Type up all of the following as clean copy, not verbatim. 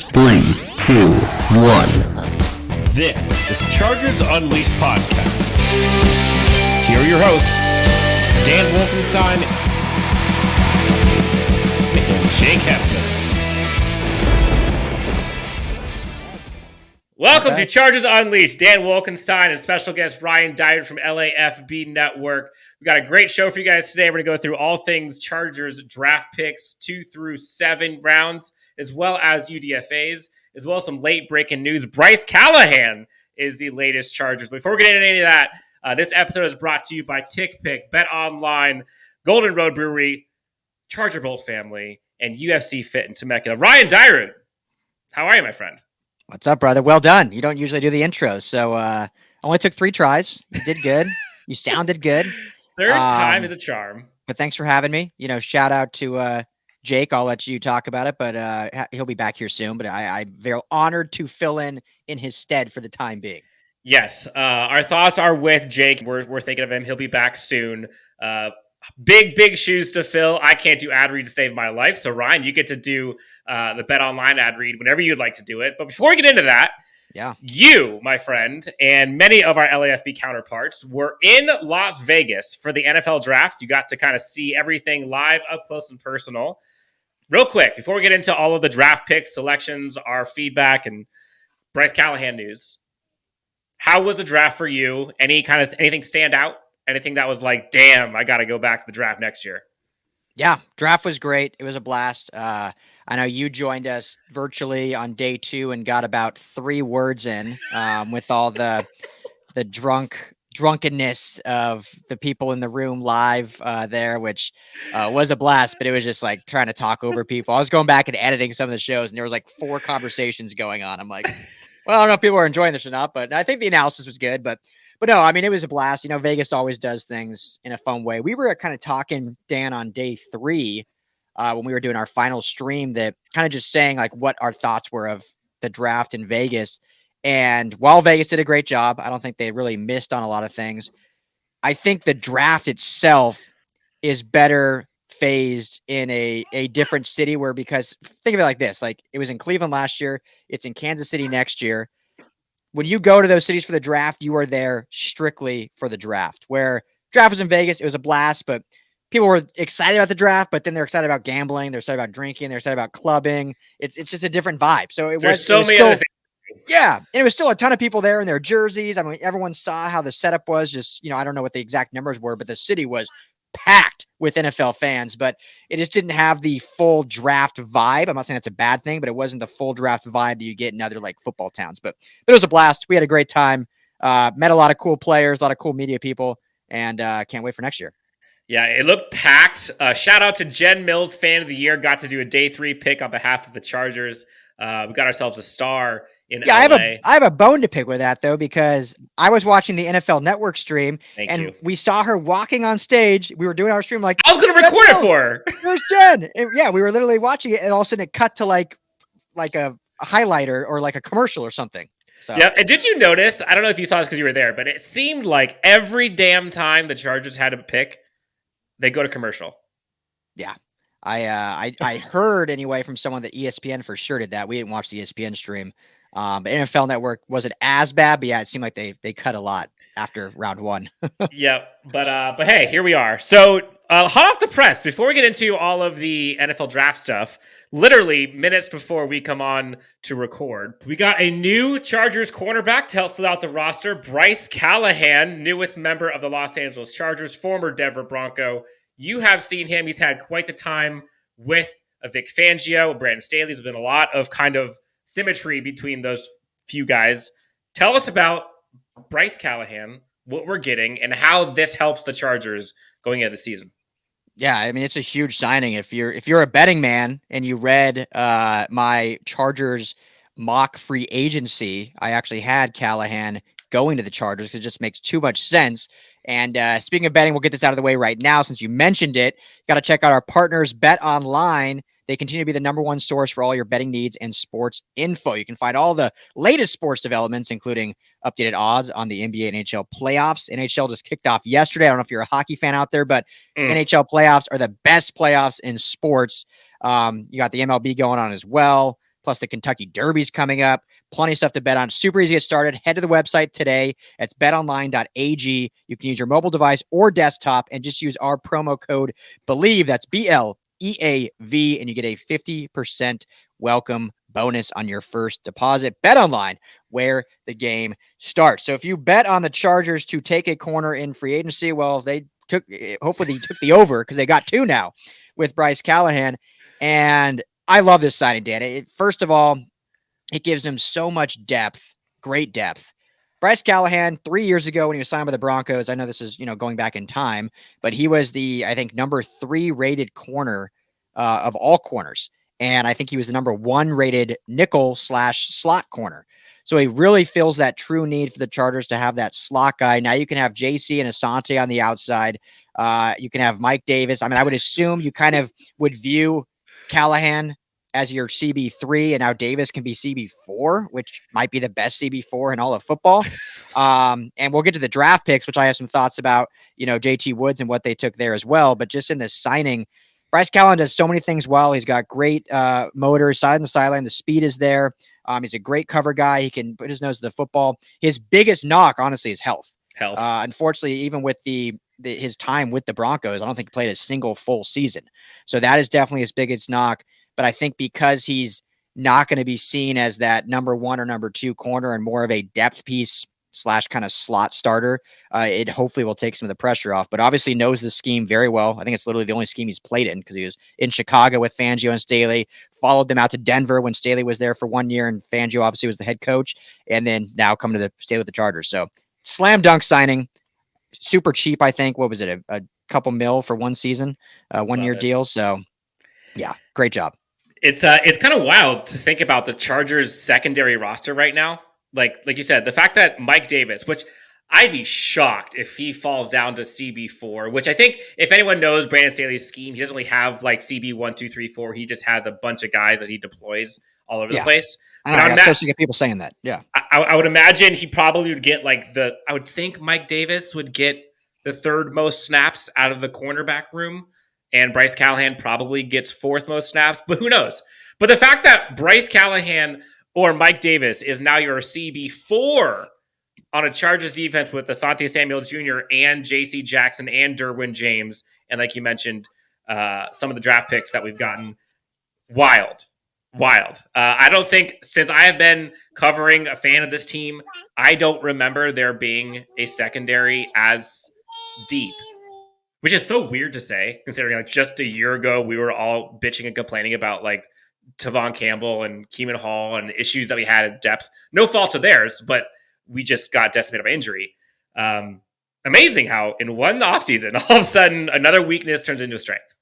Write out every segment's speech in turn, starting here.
3, 2, 1. This is Chargers Unleashed Podcast. Here are your hosts, Dan Wolkenstein and Jake Hefner. Welcome to Chargers Unleashed. Dan Wolkenstein and special guest Ryan Dyrud from LAFB Network. We got a great show for you guys today. We're going to go through all things Chargers draft picks 2 through 7 rounds, as well as UDFAs, as well as some late breaking news. Bryce Callahan is the latest Chargers. Before we get into any of that, this episode is brought to you by TickPick, Bet Online, Golden Road Brewery, Charger Bolt Family, and UFC Fit in Temecula. Ryan Dyrud, how are you, my friend? What's up, brother? Well done. You don't usually do the intros, so only took 3 tries. You did good. You sounded good. Third time is a charm. But thanks for having me. You know, shout out to Jake. I'll let you talk about it, but he'll be back here soon. But I'm very honored to fill in his stead for the time being. Yes, our thoughts are with Jake. We're thinking of him. He'll be back soon. Big shoes to fill. I can't do ad read to save my life. So Ryan, you get to do the Bet Online ad read whenever you'd like to do it. But before we get into that, you, my friend, and many of our LAFB counterparts were in Las Vegas for the NFL draft. You got to kind of see everything live, up close and personal. Real quick, before we get into all of the draft picks, selections, our feedback, and Bryce Callahan news, how was the draft for you? Anything stand out? Anything that was like, damn, I got to go back to the draft next year? Yeah, draft was great. It was a blast. I know you joined us virtually on day 2 and got about 3 words in with all the drunkenness of the people in the room live there, which was a blast, but it was just like trying to talk over people. I was going back and editing some of the shows, and there was like 4 conversations going on. I'm like, well, I don't know if people are enjoying this or not, but I think the analysis was good. But no, I mean, it was a blast. You know, Vegas always does things in a fun way. We were kind of talking, Dan, on day 3 when we were doing our final stream, that kind of just saying like what our thoughts were of the draft in Vegas. And while Vegas did a great job, I don't think they really missed on a lot of things. I think the draft itself is better phased in a different city because think of it like this, like it was in Cleveland last year. It's in Kansas City next year. When you go to those cities for the draft, you are there strictly for the draft. Where draft was in Vegas, it was a blast, but people were excited about the draft, but then they're excited about gambling, they're excited about drinking, they're excited about clubbing. It's just a different vibe. So other things. Yeah, and it was still a ton of people there in their jerseys. I mean, everyone saw how the setup was. Just, you know, I don't know what the exact numbers were, but the city was packed with NFL fans, but it just didn't have the full draft vibe. I'm not saying that's a bad thing, but it wasn't the full draft vibe that you get in other like football towns. But it was a blast. We had a great time. Met a lot of cool players, a lot of cool media people, and can't wait for next year. Yeah, it looked packed. Shout out to Jen Mills, fan of the year. Got to do a day 3 pick on behalf of the Chargers. We got ourselves a star in LA. I have a bone to pick with that, though, because I was watching the NFL Network stream, we saw her walking on stage. We were doing our stream like, I was going to record it for her. Where's Jen? And yeah, we were literally watching it, and all of a sudden it cut to like a highlighter or like a commercial or something. So. Yeah, and did you notice, I don't know if you saw this because you were there, but it seemed like every damn time the Chargers had a pick, they go to commercial. Yeah. I heard anyway from someone that ESPN for sure did that. We didn't watch the ESPN stream. But NFL Network wasn't as bad, but yeah, it seemed like they cut a lot after round 1. Yep. But hey, here we are. So hot off the press, before we get into all of the NFL draft stuff, literally minutes before we come on to record, we got a new Chargers cornerback to help fill out the roster. Bryce Callahan, newest member of the Los Angeles Chargers, former Denver Bronco. You have seen him. He's had quite the time with Vic Fangio. Brandon Staley. There's been a lot of kind of symmetry between those few guys. Tell us about Bryce Callahan, what we're getting, and how this helps the Chargers going into the season. Yeah, I mean, it's a huge signing. If you're a betting man and you read my Chargers mock free agency, I actually had Callahan going to the Chargers because it just makes too much sense. And speaking of betting, we'll get this out of the way right now since you mentioned it. Got to check out our partners, Bet Online. They continue to be the number 1 source for all your betting needs and sports info. You can find all the latest sports developments, including updated odds on the NBA and NHL playoffs. NHL just kicked off yesterday. I don't know if you're a hockey fan out there, but NHL playoffs are the best playoffs in sports. You got the MLB going on as well. plus the Kentucky Derby's coming up. Plenty of stuff to bet on. Super easy to get started. Head to the website today. It's betonline.ag. You can use your mobile device or desktop and just use our promo code BELIEVE. That's BLEAV, and you get a 50% welcome bonus on your first deposit. BetOnline, where the game starts. So if you bet on the Chargers to take a corner in free agency, well, hopefully they took the over because they got 2 now with Bryce Callahan. And I love this signing, Dan. First of all, it gives him so much depth, great depth. Bryce Callahan, 3 years ago when he was signed by the Broncos, I know this is, going back in time, but he was the, I think, number 3 rated corner of all corners. And I think he was the number 1 rated nickel/slot corner. So he really fills that true need for the Chargers to have that slot guy. Now you can have JC and Asante on the outside. You can have Mike Davis. I mean, I would assume you kind of would view Callahan as your CB3, and now Davis can be CB4, which might be the best CB4 in all of football. And we'll get to the draft picks, which I have some thoughts about, JT Woods and what they took there as well. But just in this signing, Bryce Callahan does so many things well. He's got great motor, side and the sideline. The speed is there. He's a great cover guy. He can put his nose to the football. His biggest knock, honestly, is health. Unfortunately, even with his time with the Broncos, I don't think he played a single full season. So that is definitely his biggest knock. But I think because he's not going to be seen as that number 1 or number 2 corner and more of a depth piece / kind of slot starter, it hopefully will take some of the pressure off. But obviously knows the scheme very well. I think it's literally the only scheme he's played in because he was in Chicago with Fangio and Staley, followed them out to Denver when Staley was there for 1 year, and Fangio obviously was the head coach, and then now coming to stay with the Chargers. So slam dunk signing, super cheap, I think. What was it, a couple mil for 1 season, 1 year deal? So yeah, great job. It's kind of wild to think about the Chargers secondary roster right now. Like you said, the fact that Mike Davis, which I'd be shocked if he falls down to CB4, which I think if anyone knows Brandon Staley's scheme, he doesn't really have like CB 1, 2, 3, 4. He just has a bunch of guys that he deploys all over the place. I know, so people saying that. Yeah. I would imagine he probably would get I would think Mike Davis would get the 3rd most snaps out of the cornerback room. And Bryce Callahan probably gets 4th most snaps, but who knows? But the fact that Bryce Callahan or Mike Davis is now your CB4 on a Chargers defense with Asante Samuel Jr. and J.C. Jackson and Derwin James, and like you mentioned, some of the draft picks that we've gotten, wild. I don't think, since I have been covering a fan of this team, I don't remember there being a secondary as deep. Which is so weird to say, considering like just a year ago, we were all bitching and complaining about like Tavon Campbell and Keeman Hall and the issues that we had at depth. No fault of theirs, but we just got decimated by injury. Amazing how in one offseason, all of a sudden, another weakness turns into a strength.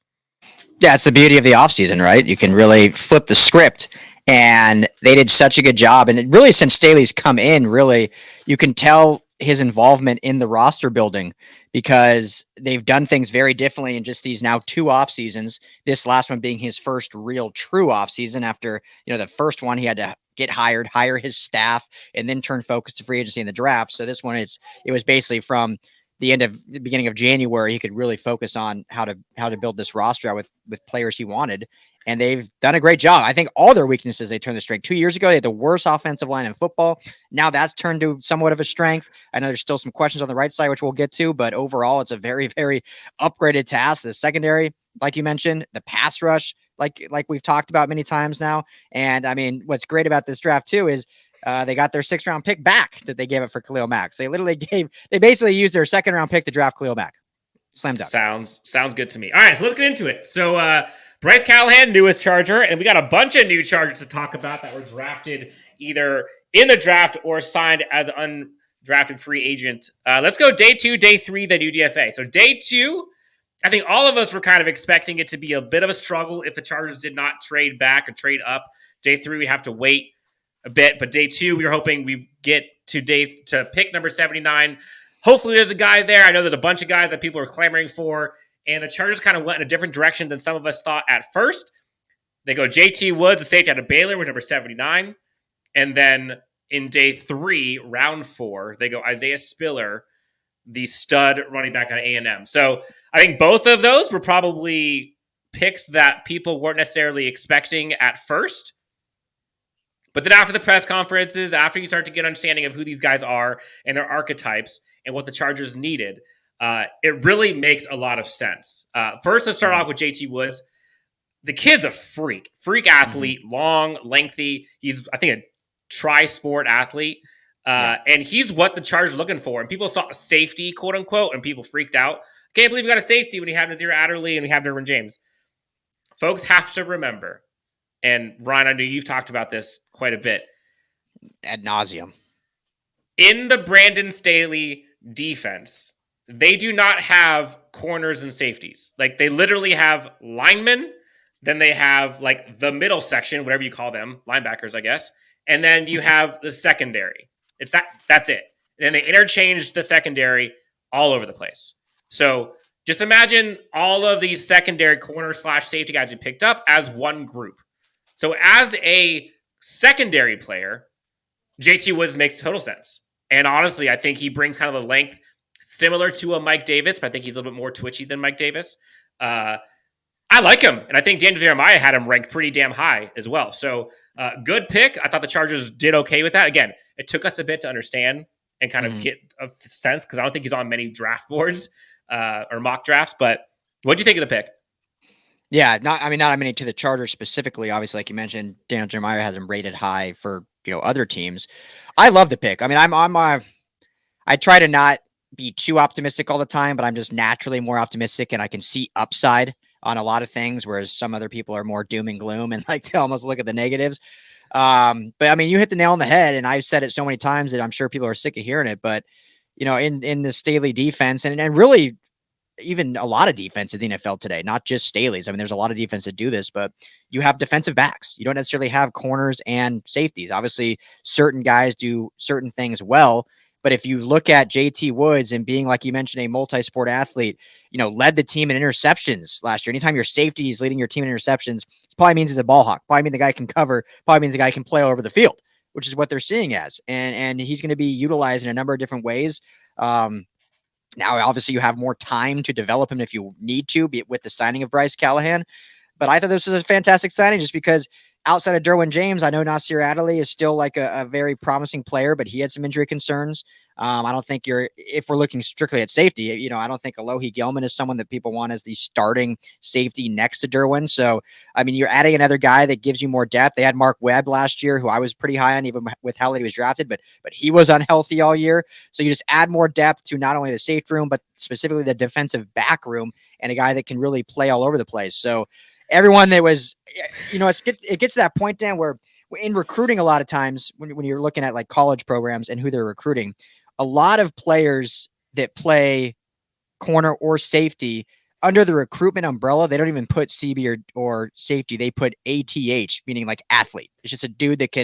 Yeah, it's the beauty of the offseason, right? You can really flip the script. And they did such a good job. And really, since Staley's come in, really, you can tell his involvement in the roster building because they've done things very differently in just these now 2 off seasons. This last one being his first real true off season after, the first one he had to get hired, hire his staff, and then turn focus to free agency in the draft. So this one it was basically from the beginning of January, he could really focus on how to build this roster out with players he wanted. And they've done a great job. I think all their weaknesses, they turned the strength. 2 years ago, they had the worst offensive line in football. Now that's turned to somewhat of a strength. I know there's still some questions on the right side, which we'll get to, but overall, it's a very, very upgraded task. The secondary, like you mentioned, the pass rush, like we've talked about many times now. And I mean, what's great about this draft too is they got their 6th round pick back that they gave it for Khalil Mack. So they basically used their 2nd round pick to draft Khalil Mack. Slam dunk. Sounds good to me. All right, so let's get into it. So Bryce Callahan, newest Charger, and we got a bunch of new Chargers to talk about that were drafted either in the draft or signed as undrafted free agent. Let's go day 2, day 3, then UDFA. So day 2, I think all of us were kind of expecting it to be a bit of a struggle if the Chargers did not trade back or trade up. Day 3, we'd have to wait a bit, but day 2, we were hoping we get to pick number 79. Hopefully there's a guy there. I know there's a bunch of guys that people are clamoring for, and the Chargers kind of went in a different direction than some of us thought at first. They go JT Woods, the safety out of Baylor, with number 79. And then in day 3, round 4, they go Isaiah Spiller, the stud running back out of A&M. So I think both of those were probably picks that people weren't necessarily expecting at first. But then after the press conferences, after you start to get an understanding of who these guys are and their archetypes and what the Chargers needed, it really makes a lot of sense. First, let's start off with JT Woods. The kid's a freak athlete, long, lengthy. He's, I think, a tri-sport athlete. And he's what the Chargers are looking for. And people saw safety, quote unquote, and people freaked out. Can't believe we got a safety when we have Nazir Adderley and we have Derwin James. Folks have to remember, and Ryan, I know you've talked about this quite a bit. Ad nauseum. In the Brandon Staley defense, they do not have corners and safeties. Like, they literally have linemen, then they have, like, the middle section, whatever you call them, linebackers, I guess, and then you have the secondary. That's it. And then they interchange the secondary all over the place. So just imagine all of these secondary corner / safety guys you picked up as one group. So as a secondary player, JT Woods makes total sense. And honestly, I think he brings kind of the length similar to a Mike Davis, but I think he's a little bit more twitchy than Mike Davis. I like him. And I think Daniel Jeremiah had him ranked pretty damn high as well. So good pick. I thought the Chargers did okay with that. Again, it took us a bit to understand and kind of get a sense, because I don't think he's on many draft boards or mock drafts. But what do you think of the pick? Yeah, not many to the Chargers specifically. Obviously, like you mentioned, Daniel Jeremiah has him rated high for other teams. I love the pick. I mean, I try to not be too optimistic all the time, but I'm just naturally more optimistic, and I can see upside on a lot of things, whereas some other people are more doom and gloom and like they almost look at the negatives. But I mean, you hit the nail on the head, and I've said it so many times that I'm sure people are sick of hearing it. But in the Staley defense, and really even a lot of defense in the NFL today, not just Staley's. I mean, there's a lot of defense that do this, but you have defensive backs. You don't necessarily have corners and safeties. Obviously, certain guys do certain things well. But if you look at JT Woods and being, like you mentioned, a multi-sport athlete, led the team in interceptions last year. Anytime your safety is leading your team in interceptions, it probably means he's a ball hawk. Probably means the guy can cover. Probably means the guy can play all over the field, which is what they're seeing as. And he's going to be utilized in a number of different ways. Now, obviously, you have more time to develop him if you need to, be it with the signing of Bryce Callahan. But I thought this was a fantastic signing just because outside of Derwin James, I know Nasir Adderley is still like a very promising player, but he had some injury concerns. I don't think if we're looking strictly at safety, I don't think Alohi Gilman is someone that people want as the starting safety next to Derwin. So, I mean, you're adding another guy that gives you more depth. They had Mark Webb last year, who I was pretty high on, even with how late he was drafted, but he was unhealthy all year. So you just add more depth to not only the safety room, but specifically the defensive back room, and a guy that can really play all over the place. So everyone that was, it gets to that point, Dan, where in recruiting, a lot of times when you're looking at like college programs and who they're recruiting, a lot of players that play corner or safety under the recruitment umbrella, they don't even put CB or safety. They put ATH, meaning like athlete. It's just a dude that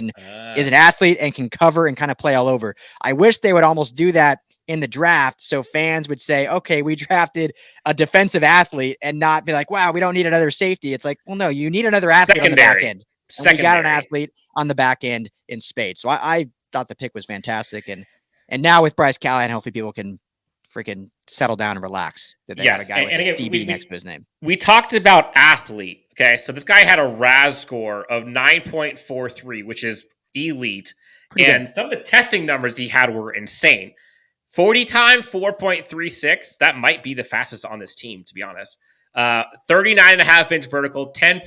is an athlete and can cover and kind of play all over. I wish they would almost do that in the draft, so fans would say, okay, we drafted a defensive athlete, and not be like, wow, we don't need another safety. It's like, well, no, you need another athlete on the back end. And we got an athlete on the back end in spades. So I thought the pick was fantastic. And now with Bryce Callahan, hopefully people can freaking settle down and relax that they got a guy with a DB next to his name. We talked about athlete. Okay, so this guy had a RAS score of 9.43, which is elite. Pretty good. Some of the testing numbers he had were insane. 40 time, 4.36. That might be the fastest on this team, to be honest. 39.5-inch vertical, 10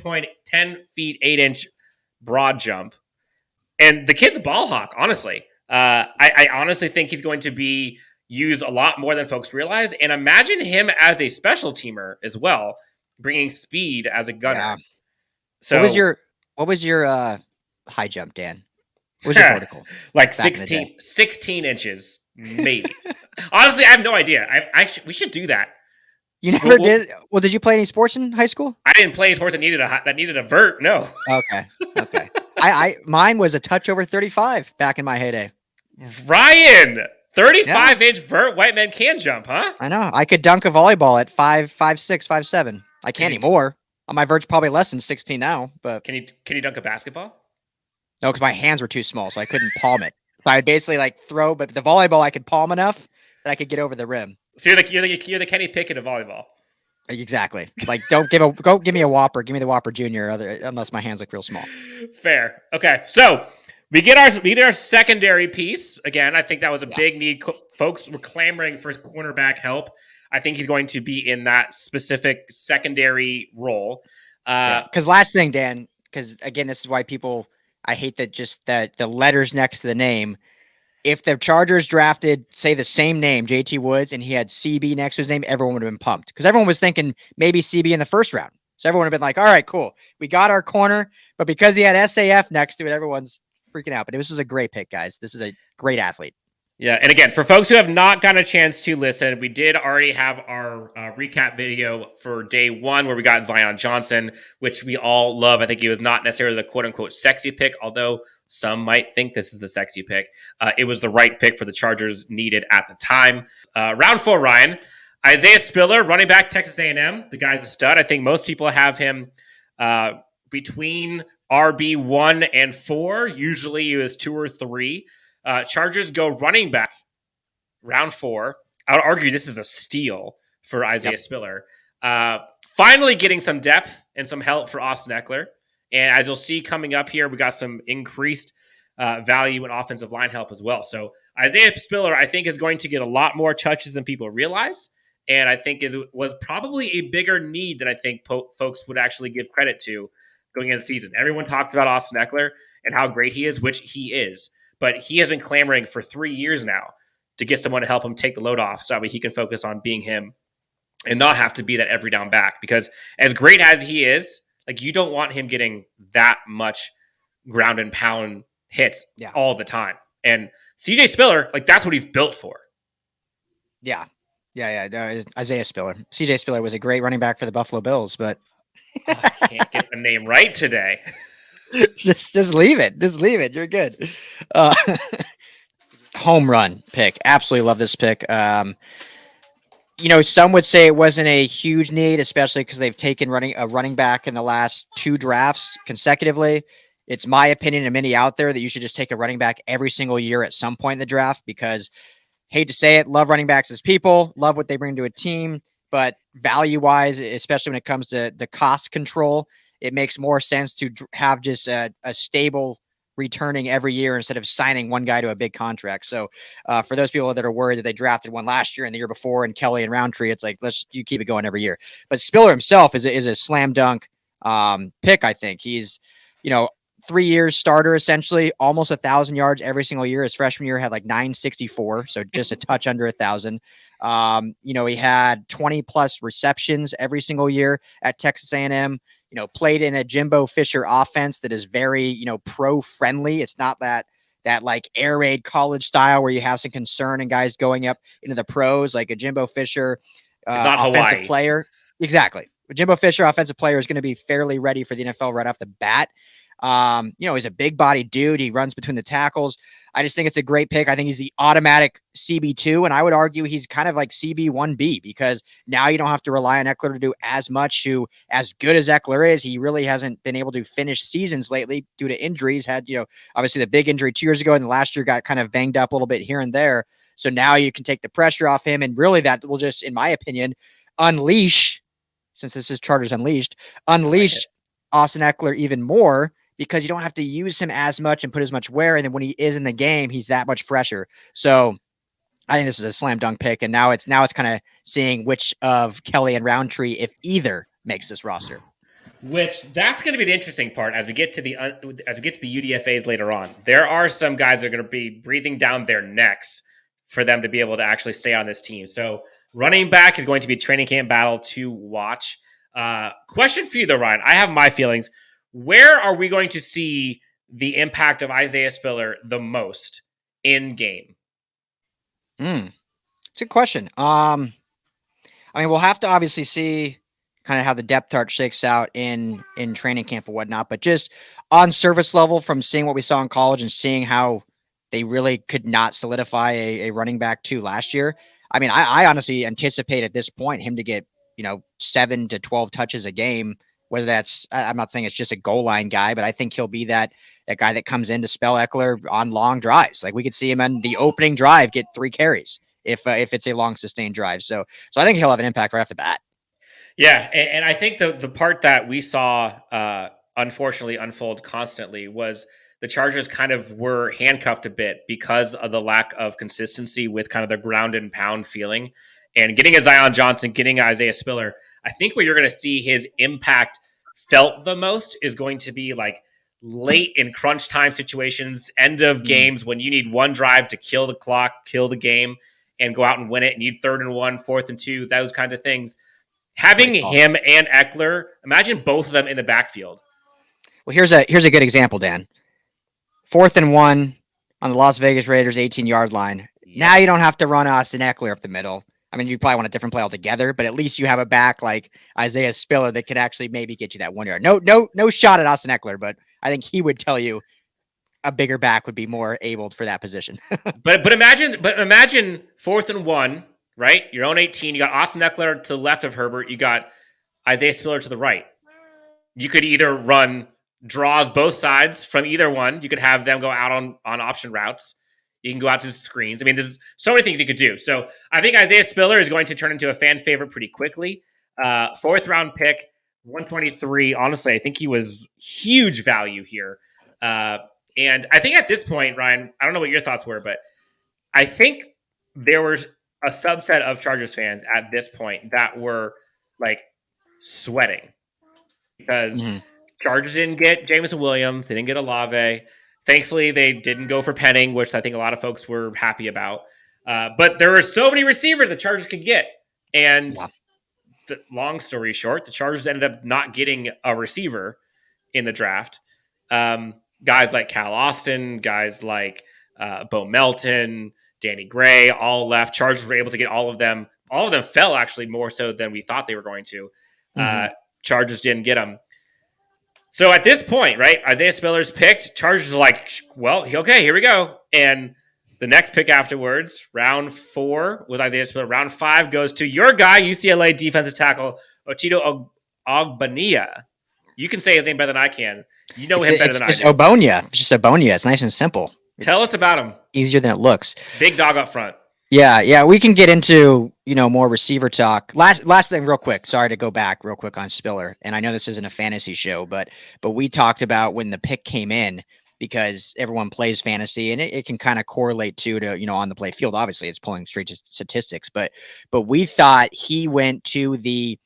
feet, 8-inch broad jump. And the kid's a ball hawk, honestly. I honestly think he's going to be used a lot more than folks realize. And imagine him as a special teamer as well, bringing speed as a gunner. Yeah. So what was your high jump, Dan? What was your vertical? Like 16 inches, maybe. Honestly, I have no idea. We should do that. You never did? Well, did you play any sports in high school? I didn't play any sports that needed a vert. No. Okay. Mine was a touch over 35 back in my heyday. Ryan, 35-inch vert, white men can jump, huh? I know. I could dunk a volleyball at 5'6", 5'7". I can't anymore. My vert's probably less than 16 now, but can you dunk a basketball? No, because my hands were too small, so I couldn't palm it. So I'd basically like throw, but the volleyball I could palm enough that I could get over the rim. So you're the Kenny Pickett of volleyball. Exactly. Like, don't give me a Whopper. Give me the Whopper Junior, unless my hands look real small. Fair. Okay. So We get our secondary piece again. I think that was a big need. Folks were clamoring for cornerback help. I think he's going to be in that specific secondary role. Because last thing, Dan, because again, this is why I hate that just that the letters next to the name. If the Chargers drafted, say, the same name, JT Woods, and he had CB next to his name, everyone would have been pumped because everyone was thinking maybe CB in the first round. So everyone would have been like, all right, cool. We got our corner. But because he had SAF next to it, everyone's freaking out. But this was a great pick, guys. This is a great athlete. Yeah, and again, for folks who have not gotten a chance to listen, we did already have our recap video for day one where we got Zion Johnson, which we all love. I think he was not necessarily the quote-unquote sexy pick, although some might think this is the sexy pick. It was the right pick for the Chargers needed at the time. Round 4, Ryan. Isaiah Spiller, running back, Texas A&M. The guy's a stud. I think most people have him between RB1 and 4. Usually he was 2 or 3. Chargers go running back, round 4. I would argue this is a steal for Isaiah Spiller. Finally getting some depth and some help for Austin Eckler. And as you'll see coming up here, we got some increased value in offensive line help as well. So Isaiah Spiller, I think, is going to get a lot more touches than people realize. And I think was probably a bigger need than I think folks would actually give credit to going into the season. Everyone talked about Austin Eckler and how great he is, which he is. But he has been clamoring for 3 years now to get someone to help him take the load off so that he can focus on being him and not have to be that every down back. Because as great as he is, like, you don't want him getting that much ground and pound hits all the time. And CJ Spiller, like, that's what he's built for. Yeah. Isaiah Spiller. CJ Spiller was a great running back for the Buffalo Bills, but I can't get the name right today. just leave it. Just leave it. You're good. Home run pick. Absolutely love this pick. Some would say it wasn't a huge need, especially because they've taken a running back in the last 2 drafts consecutively. It's my opinion and many out there that you should just take a running back every single year at some point in the draft because, hate to say it, love running backs as people, love what they bring to a team, but value-wise, especially when it comes to the cost control, it makes more sense to have just a stable returning every year instead of signing one guy to a big contract. So for those people that are worried that they drafted one last year and the year before and Kelly and Roundtree, it's like, you keep it going every year. But Spiller himself is a slam dunk pick. I think he's, 3 years starter, essentially almost 1,000 yards every single year. His freshman year had like 964. So just a touch under 1,000. He had 20 plus receptions every single year at Texas A&M. Played in a Jimbo Fisher offense that is very, pro friendly. It's not that like air raid college style where you have some concern and guys going up into the pros, like a Jimbo Fisher offensive player. Exactly. A Jimbo Fisher offensive player is going to be fairly ready for the NFL right off the bat. He's a big body dude. He runs between the tackles. I just think it's a great pick. I think he's the automatic CB2, and I would argue he's kind of like CB1B because now you don't have to rely on Eckler to do as much. Who, as good as Eckler is, he really hasn't been able to finish seasons lately due to injuries. Had, obviously the big injury 2 years ago, and the last year got kind of banged up a little bit here and there. So now you can take the pressure off him, and really that will just, in my opinion, unleash, since this is Chargers Unleashed, Austin Eckler even more, because you don't have to use him as much and put as much wear. And then when he is in the game, he's that much fresher. So I think this is a slam dunk pick. And now it's kind of seeing which of Kelly and Roundtree, if either, makes this roster. Which that's going to be the interesting part as we get to the UDFAs later on. There are some guys that are going to be breathing down their necks for them to be able to actually stay on this team. So running back is going to be a training camp battle to watch. Question for you though, Ryan. I have my feelings. Where are we going to see the impact of Isaiah Spiller the most in game? It's a good question. We'll have to obviously see kind of how the depth chart shakes out in training camp and whatnot, but just on surface level from seeing what we saw in college and seeing how they really could not solidify a running back 2 last year. I honestly anticipate at this point him to get, 7 to 12 touches a game. Whether that's, I'm not saying it's just a goal line guy, but I think he'll be that guy that comes in to spell Eckler on long drives. Like we could see him on the opening drive get 3 carries if it's a long sustained drive. So I think he'll have an impact right off the bat. Yeah, and I think the part that we saw unfortunately unfold constantly was the Chargers kind of were handcuffed a bit because of the lack of consistency with kind of the ground and pound feeling. And getting a Zion Johnson, getting Isaiah Spiller, I think where you're going to see his impact felt the most is going to be like late in crunch time situations, end of games when you need one drive to kill the clock, kill the game, and go out and win it. And you need 3rd and 1, 4th and 2, those kinds of things. Having him and Eckler, imagine both of them in the backfield. Well, here's a good example, Dan. 4th and 1 on the Las Vegas Raiders 18-yard line. Yep. Now you don't have to run Austin Eckler up the middle. I mean, you probably want a different play altogether, but at least you have a back like Isaiah Spiller that could actually maybe get you that 1 yard. No shot at Austin Eckler, but I think he would tell you a bigger back would be more able for that position. but imagine 4th and 1, right? Your own 18. You got Austin Eckler to the left of Herbert. You got Isaiah Spiller to the right. You could either run draws both sides from either one. You could have them go out on option routes. You can go out to the screens. I mean, there's so many things you could do. So I think Isaiah Spiller is going to turn into a fan favorite pretty quickly. 4th round pick, 123. Honestly, I think he was huge value here. And I think at this point, Ryan, I don't know what your thoughts were, but I think there was a subset of Chargers fans at this point that were like sweating because Chargers didn't get Jameson Williams. They didn't get Olave. Thankfully, they didn't go for Penning, which I think a lot of folks were happy about. But there were so many receivers the Chargers could get. And long story short, the Chargers ended up not getting a receiver in the draft. Guys like Cal Austin, guys like Bo Melton, Danny Gray, all left. Chargers were able to get all of them. All of them fell actually more so than we thought they were going to. Chargers didn't get them. So at this point, right, Isaiah Spiller's picked. Chargers are like, well, okay, here we go. And the next pick afterwards, round 4 was Isaiah Spiller. Round 5 goes to your guy, UCLA defensive tackle, Otito Ogbonnia. You can say his name better than I can. You know him better than I do. It's Ogbonnia. It's just Ogbonnia. It's nice and simple. Tell us about him. Easier than it looks. Big dog up front. Yeah. We can get into, more receiver talk. Last thing real quick. Sorry to go back real quick on Spiller. And I know this isn't a fantasy show, but we talked about when the pick came in because everyone plays fantasy and it can kind of correlate to on the play field. Obviously it's pulling straight to statistics, but we thought he went to the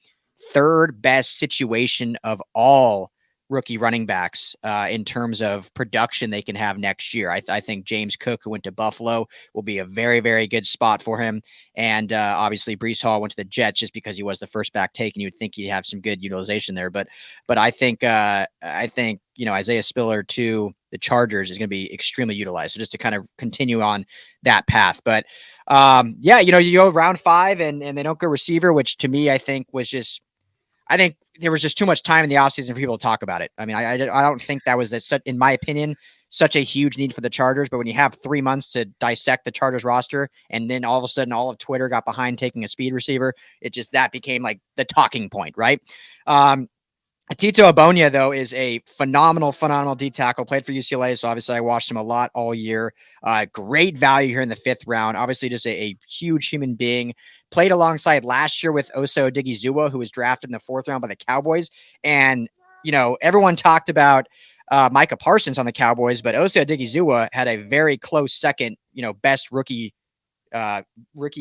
3rd best situation of all rookie running backs in terms of production they can have next year. I think James Cook, who went to Buffalo, will be a very, very good spot for him. And obviously Breece Hall went to the Jets just because he was the first back taken. You would think he'd have some good utilization there. But I think Isaiah Spiller to the Chargers is going to be extremely utilized. So just to kind of continue on that path. But you go round 5 and they don't go receiver, which to me, I think there was just too much time in the offseason for people to talk about it. I mean, I don't think that was, in my opinion, such a huge need for the Chargers. But when you have 3 months to dissect the Chargers roster, and then all of a sudden all of Twitter got behind taking a speed receiver, that became like the talking point, right? Otito Ogbonnia, though, is a phenomenal D tackle. Played for UCLA, so obviously I watched him a lot all year. Great value here in the 5th round. Obviously, just a huge human being. Played alongside last year with Osa Odigizua, who was drafted in the 4th round by the Cowboys. And, everyone talked about Micah Parsons on the Cowboys, but Osa Odigizua had a very close second, best rookie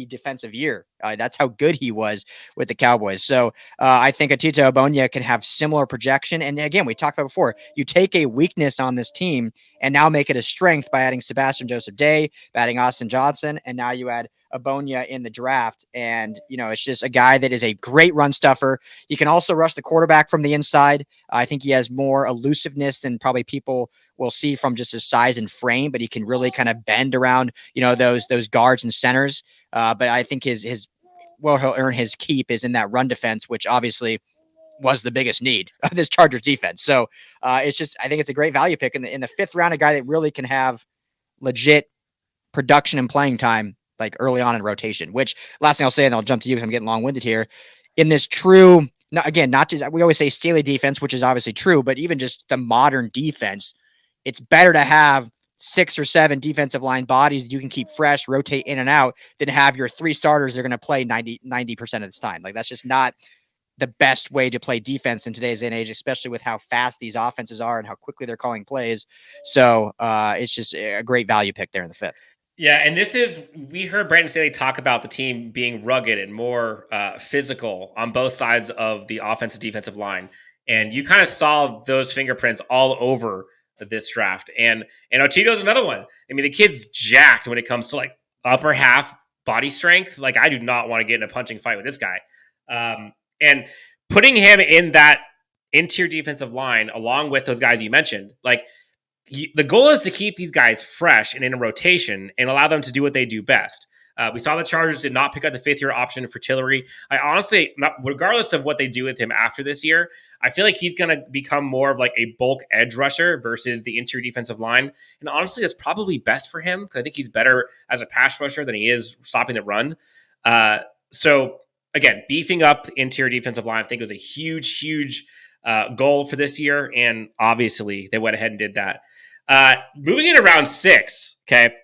defensive year. That's how good he was with the Cowboys. So I think Otito Ogbonnia can have similar projection. And again, we talked about before, you take a weakness on this team and now make it a strength by adding Sebastian Joseph Day, adding Austin Johnson, and now you add Ogbonnia in the draft. And, it's just a guy that is a great run stuffer. You can also rush the quarterback from the inside. I think he has more elusiveness than probably people will see from just his size and frame, but he can really kind of bend around, those guards and centers. But I think he'll earn his keep is in that run defense, which obviously was the biggest need of this Chargers defense. So I think it's a great value pick in the 5th round, a guy that really can have legit production and playing time like early on in rotation. Which last thing I'll say, and I'll jump to you because I'm getting long-winded here. In this true, not just, we always say Staley defense, which is obviously true, but even just the modern defense, it's better to have 6 or 7 defensive line bodies that you can keep fresh, rotate in and out, than have your 3 starters that are going to play 90% of this time. Like that's just not the best way to play defense in today's age, especially with how fast these offenses are and how quickly they're calling plays. So it's just a great value pick there in the 5th. Yeah, and we heard Brandon Staley talk about the team being rugged and more physical on both sides of the offensive defensive line. And you kind of saw those fingerprints all over this draft. And Otito's another one. I mean, the kid's jacked when it comes to like upper half body strength. Like, I do not want to get in a punching fight with this guy. And putting him in that interior defensive line along with those guys you mentioned, like, the goal is to keep these guys fresh and in a rotation and allow them to do what they do best. We saw the Chargers did not pick up the 5th-year option for Tillery. I honestly, regardless of what they do with him after this year, I feel like he's going to become more of like a bulk edge rusher versus the interior defensive line. And honestly, that's probably best for him because I think he's better as a pass rusher than he is stopping the run. So again, beefing up the interior defensive line, I think was a huge goal for this year. And obviously they went ahead and did that. Moving in around 6, okay.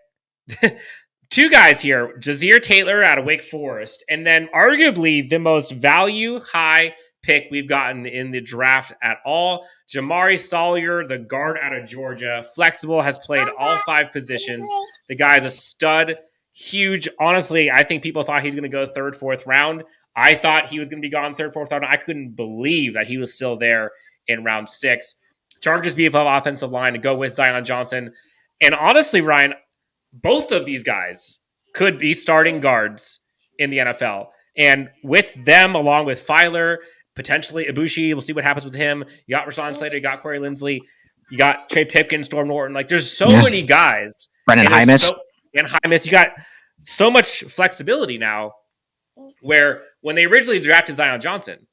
2 guys here, Jazir Taylor out of Wake Forest, and then arguably the most value high pick we've gotten in the draft at all, Jamaree Salyer, the guard out of Georgia, flexible, has played all 5 positions. The guy's a stud, huge. Honestly, I think people thought he's going to go 3rd, 4th round. I thought he was going to be gone 3rd, 4th round. I couldn't believe that he was still there in round 6. Chargers beef up offensive line to go with Zion Johnson. And honestly, Ryan, both of these guys could be starting guards in the NFL. And with them, along with Filer, potentially Ibushi, we'll see what happens with him. You got Rashawn Slater, you got Corey Linsley, you got Trey Pipkin, Storm Norton. Like, there's so many guys. Brendan Hymus. You got so much flexibility now where when they originally drafted Zion Johnson,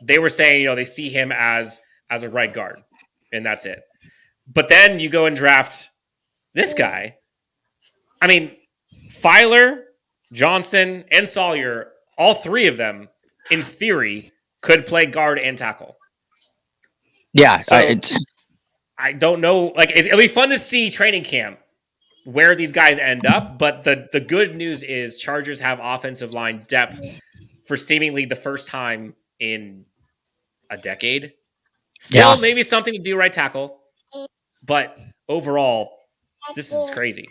they were saying, they see him as a right guard. And that's it. But then you go and draft this guy. I mean, Filer, Johnson, and Salyer, all 3 of them, in theory, could play guard and tackle. Yeah. So, I don't know. Like, it'll be fun to see training camp where these guys end up. But the good news is Chargers have offensive line depth for seemingly the first time in a decade. Still, maybe something to do right tackle. But overall, this is crazy.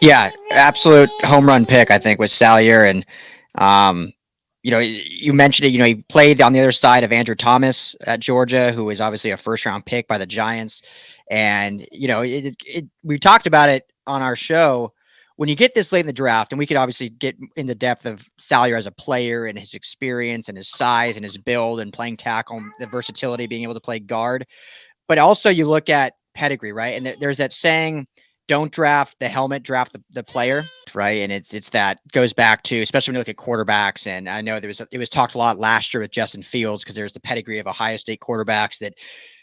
Yeah, absolute home run pick, I think, with Salyer. And, you mentioned it, he played on the other side of Andrew Thomas at Georgia, who is obviously a 1st-round pick by the Giants. And, we talked about it on our show. When you get this late in the draft, and we could obviously get in the depth of Salyer as a player and his experience and his size and his build and playing tackle, the versatility, being able to play guard. But also you look at pedigree, right? And there's that saying, don't draft the helmet, draft the player, right? And it's that goes back to, especially when you look at quarterbacks. And I know it was talked a lot last year with Justin Fields because there's the pedigree of Ohio State quarterbacks that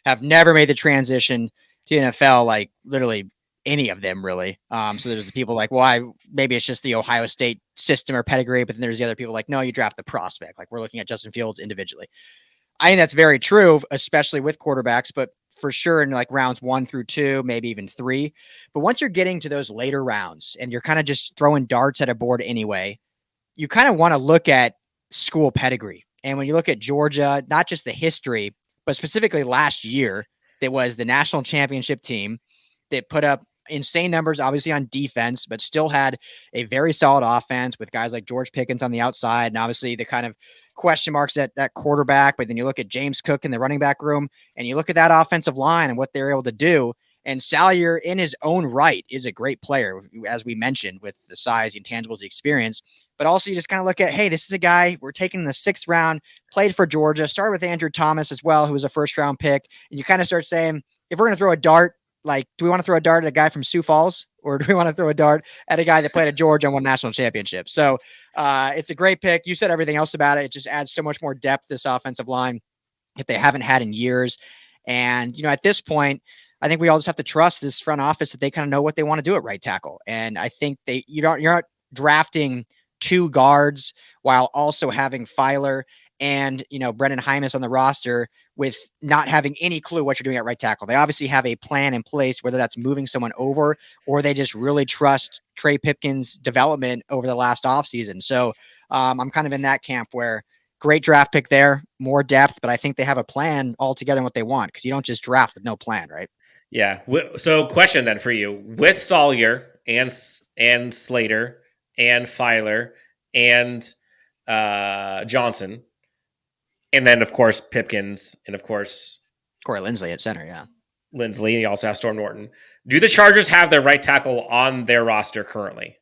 have never made the transition to NFL, like literally any of them really. So there's the people like, well, maybe it's just the Ohio State system or pedigree, but then there's the other people like, no, you draft the prospect. Like, we're looking at Justin Fields individually. I think that's very true, especially with quarterbacks, but for sure in like rounds 1 through 2, maybe even 3. But once you're getting to those later rounds and you're kind of just throwing darts at a board anyway, you kind of want to look at school pedigree. And when you look at Georgia, not just the history, but specifically last year, that was the national championship team that put up insane numbers, obviously on defense, but still had a very solid offense with guys like George Pickens on the outside. And obviously the kind of question marks at that quarterback, but then you look at James Cook in the running back room and you look at that offensive line and what they're able to do. And Salyer in his own right is a great player, as we mentioned, with the size, the intangibles, the experience, but also you just kind of look at, hey, this is a guy we're taking in the 6th round, played for Georgia, started with Andrew Thomas as well, who was a 1st-round pick. And you kind of start saying, if we're going to throw a dart, like, do we want to throw a dart at a guy from Sioux Falls, or do we want to throw a dart at a guy that played at Georgia and won national championship? So it's a great pick. You said everything else about it. It just adds so much more depth to this offensive line that they haven't had in years. And, at this point, I think we all just have to trust this front office that they kind of know what they want to do at right tackle. And I think you're not drafting 2 guards while also having Filer and, Brendan Hymus on the roster with not having any clue what you're doing at right tackle. They obviously have a plan in place, whether that's moving someone over or they just really trust Trey Pipkin's development over the last offseason. So I'm kind of in that camp where great draft pick there, more depth, but I think they have a plan altogether in what they want because you don't just draft with no plan, right? Yeah. So, question then for you: with Salyer and Slater and Filer and Johnson, and then of course Pipkins, and of course Corey Linsley at center, yeah. Lindsley, and you also have Storm Norton. Do the Chargers have their right tackle on their roster currently?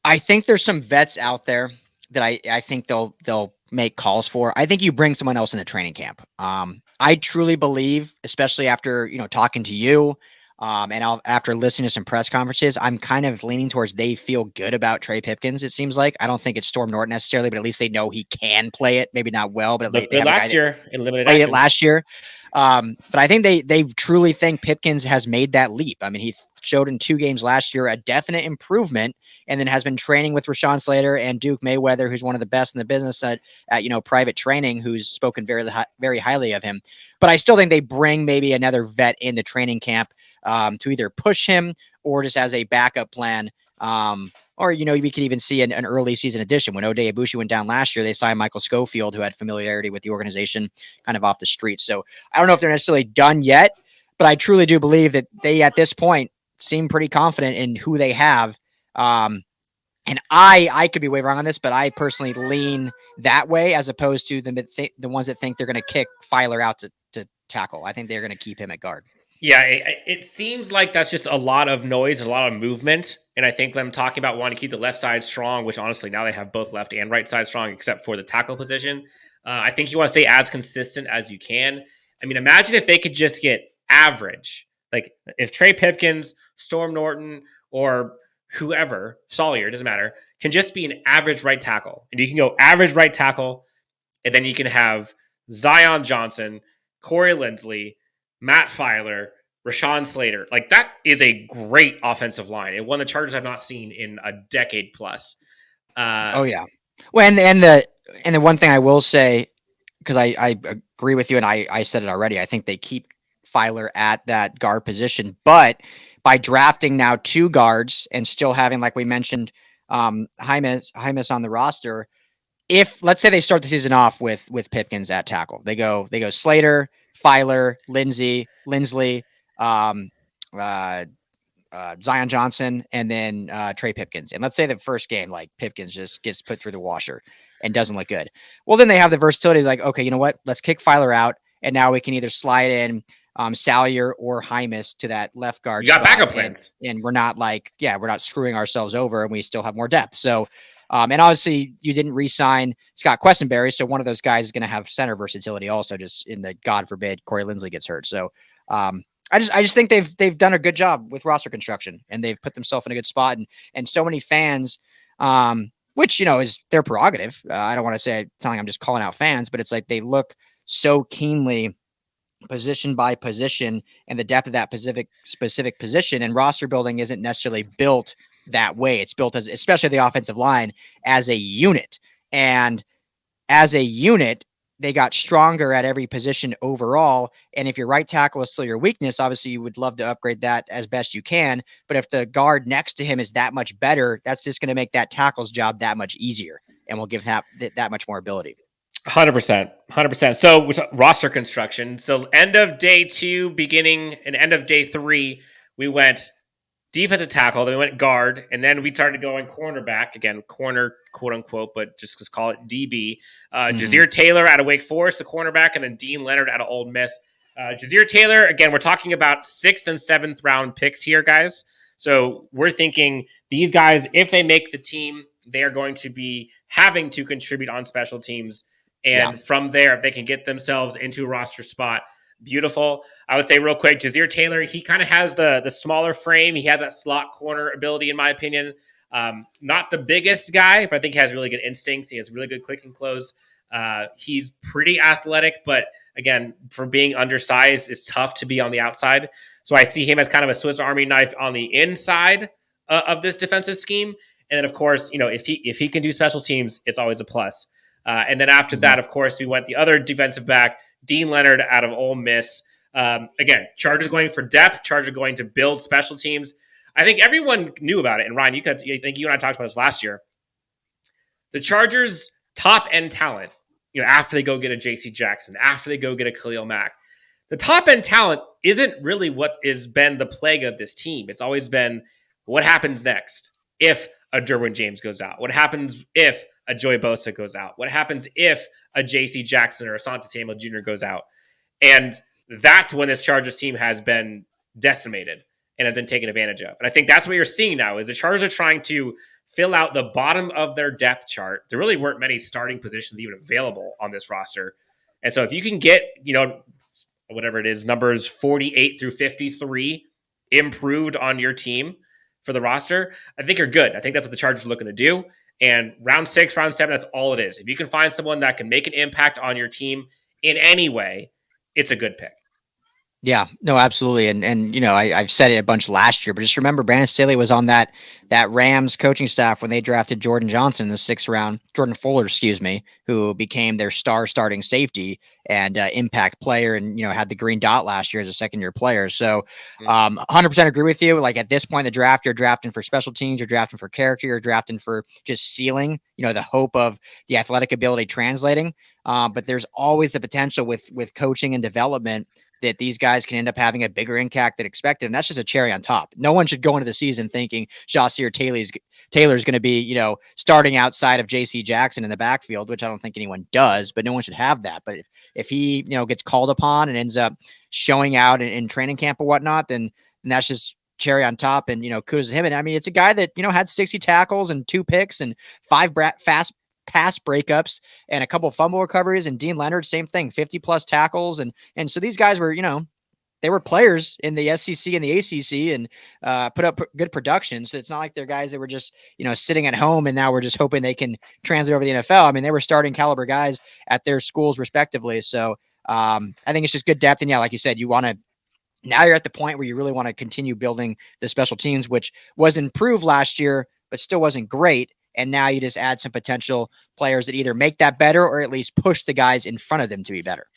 I think there's some vets out there that I think they'll make calls for. I think you bring someone else in the training camp. I truly believe, especially after talking to you, after listening to some press conferences, I'm kind of leaning towards they feel good about Trey Pipkins. It seems like I don't think it's Storm Norton necessarily, but at least they know he can play it. Maybe not well, but Looked they good have a guy last that year in limited played it action. last year. But I think they truly think Pipkins has made that leap. I mean, he showed in 2 games last year a definite improvement, and then has been training with Rashawn Slater and Duke Mayweather, who's one of the best in the business at private training, who's spoken very highly of him. But I still think they bring maybe another vet in the training camp to either push him or just as a backup plan. Or, we could even see an early season addition. When Ode Ibushi went down last year, they signed Michael Schofield, who had familiarity with the organization kind of off the street. So I don't know if they're necessarily done yet, but I truly do believe that they, at this point, seem pretty confident in who they have. And I could be way wrong on this, but I personally lean that way as opposed to the ones that think they're going to kick Filer out to tackle. I think they're going to keep him at guard. Yeah, it seems like that's just a lot of noise, a lot of movement. And I think them talking about wanting to keep the left side strong, which honestly now they have both left and right side strong, except for the tackle position. I think you want to stay as consistent as you can. I mean, imagine if they could just get average. Like if Trey Pipkins, Storm Norton, or whoever, Salyer, doesn't matter, can just be an average right tackle. And you can go average right tackle, and then you can have Zion Johnson, Corey Linsley, Matt Filer, Rashawn Slater. Like that is a great offensive line, and one the Chargers have not seen in a decade plus. Oh yeah. Well, and the one thing I will say, because I agree with you, and I said it already. I think they keep Filer at that guard position, but by drafting now 2 guards and still having, like we mentioned, Hymas on the roster. If let's say they start the season off with Pipkins at tackle, they go Slater, Filer, Lindsley, um, uh, Zion Johnson, and then Trey Pipkins. And let's say the first game, like Pipkins just gets put through the washer and doesn't look good. Well, then they have the versatility, like, okay, you know what? Let's kick Filer out, and now we can either slide in Salyer or Hymas to that left guard. You got spot, backup plans, and we're not we're not screwing ourselves over, and we still have more depth. So. And obviously, you didn't re-sign Scott Questenberry, so one of those guys is going to have center versatility also, just in the God forbid Corey Linsley gets hurt. So I just think they've done a good job with roster construction, and they've put themselves in a good spot. And so many fans, which is their prerogative. I don't want to say telling I'm just calling out fans, but it's like they look so keenly position by position and the depth of that specific position, and roster building isn't necessarily built that way. It's built as, especially the offensive line, as a unit. And as a unit, they got stronger at every position overall. And if your right tackle is still your weakness, obviously you would love to upgrade that as best you can. But if the guard next to him is that much better, that's just going to make that tackle's job that much easier and will give that much more ability. 100%, 100%. So with roster construction, so end of day 2, beginning and end of day 3, we went defensive tackle, then we went guard, and then we started going cornerback, again, corner, quote unquote, but just call it DB. Jazeer Taylor out of Wake Forest, the cornerback, and then Dean Leonard out of Ole Miss. Jazeer Taylor, again, we're talking about 6th and 7th round picks here, guys. So we're thinking these guys, if they make the team, they are going to be having to contribute on special teams. And from there, if they can get themselves into a roster spot, beautiful. I would say real quick, Jazeer Taylor, he kind of has the smaller frame. He has that slot corner ability, in my opinion. Not the biggest guy, but I think he has really good instincts. He has really good click and close. He's pretty athletic, but again, for being undersized, it's tough to be on the outside. So I see him as kind of a Swiss Army knife on the inside of this defensive scheme. And then, of course, if he can do special teams, it's always a plus. And then after that, of course, we went the other defensive back, Dean Leonard out of Ole Miss. Again, Chargers going for depth. Chargers going to build special teams. I think everyone knew about it. And Ryan, I think you and I talked about this last year. The Chargers' top end talent, after they go get a JC Jackson, after they go get a Khalil Mack, the top end talent isn't really what has been the plague of this team. It's always been what happens next if a Derwin James goes out? What happens if a Joey Bosa goes out? What happens if a JC Jackson or Asante Samuel Jr. goes out? And that's when this Chargers team has been decimated and has been taken advantage of. And I think that's what you're seeing now is the Chargers are trying to fill out the bottom of their depth chart. There really weren't many starting positions even available on this roster. And so if you can get, whatever it is, numbers 48 through 53 improved on your team for the roster, I think you're good. I think that's what the Chargers are looking to do. And round 6, round 7, that's all it is. If you can find someone that can make an impact on your team in any way, it's a good pick. Yeah, no, absolutely. And I've said it a bunch last year, but just remember Brandon Staley was on that Rams coaching staff when they drafted Jordan Johnson in the 6th round, Jordan Fuller, who became their starting safety and impact player and, had the green dot last year as a second-year player. So 100% agree with you. Like at this point in the draft, you're drafting for special teams, you're drafting for character, you're drafting for just ceiling, the hope of the athletic ability translating. But there's always the potential with coaching and development that these guys can end up having a bigger impact than expected. And that's just a cherry on top. No one should go into the season thinking Ja'Sir Taylor's going to be, starting outside of JC Jackson in the backfield, which I don't think anyone does, but no one should have that. But if he, gets called upon and ends up showing out in training camp or whatnot, then that's just cherry on top. And, kudos to him. And I mean, it's a guy that, had 60 tackles and 2 picks and 5 fast pass breakups and a couple of fumble recoveries, and Dean Leonard, same thing, 50 plus tackles. And so these guys were, they were players in the SEC and the ACC and put up good production. So it's not like they're guys that were just, sitting at home and now we're just hoping they can translate over the NFL. I mean, they were starting caliber guys at their schools respectively. So I think it's just good depth. And yeah, like you said, now you're at the point where you really want to continue building the special teams, which was improved last year, but still wasn't great. And now you just add some potential players that either make that better or at least push the guys in front of them to be better.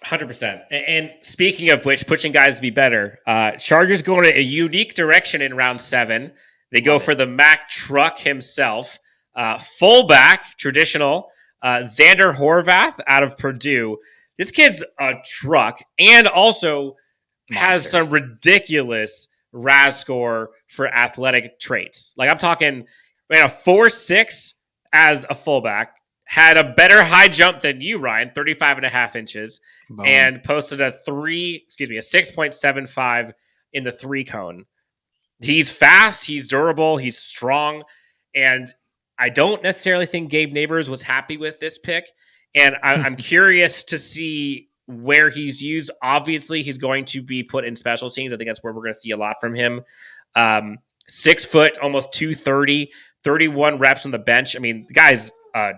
100%. And speaking of which, pushing guys to be better, Chargers going in a unique direction in round 7. They go for the Mack truck himself, fullback, traditional, Xander Horvath out of Purdue. This kid's a truck and also has some ridiculous RAS score for athletic traits. Like I'm talking, ran a 4.6 as a fullback, had a better high jump than you, Ryan, 35.5 inches, and posted a 6.75 in the 3 cone. He's fast, he's durable, he's strong, and I don't necessarily think Gabe Neighbors was happy with this pick. And I'm curious to see where he's used. Obviously, he's going to be put in special teams. I think that's where we're going to see a lot from him. 6 foot, almost 230, 31 reps on the bench. I mean, the guy's a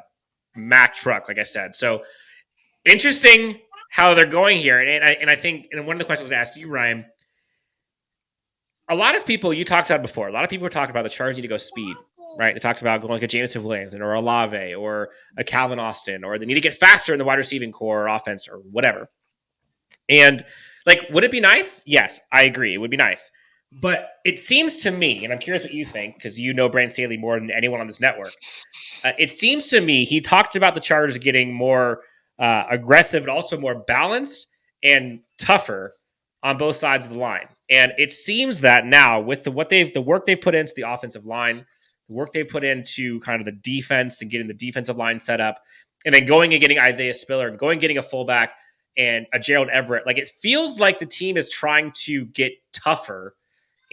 Mack truck, like I said. So interesting how they're going here. And I think, and one of the questions I asked you, Ryan, a lot of people, you talked about before, a lot of people were talking about the Chargers need to go speed, right? They talked about going like a Jameson Williams or a Olave or a Calvin Austin, or they need to get faster in the wide receiving core or offense or whatever. And like, would it be nice? Yes, I agree. It would be nice. But it seems to me, and I'm curious what you think, because you know Brandon Staley more than anyone on this network. It seems to me he talked about the Chargers getting more aggressive and also more balanced and tougher on both sides of the line. And it seems that now with the work they've put into the offensive line, the work they put into kind of the defense and getting the defensive line set up, and then going and getting Isaiah Spiller and going and getting a fullback and a Gerald Everett, like it feels like the team is trying to get tougher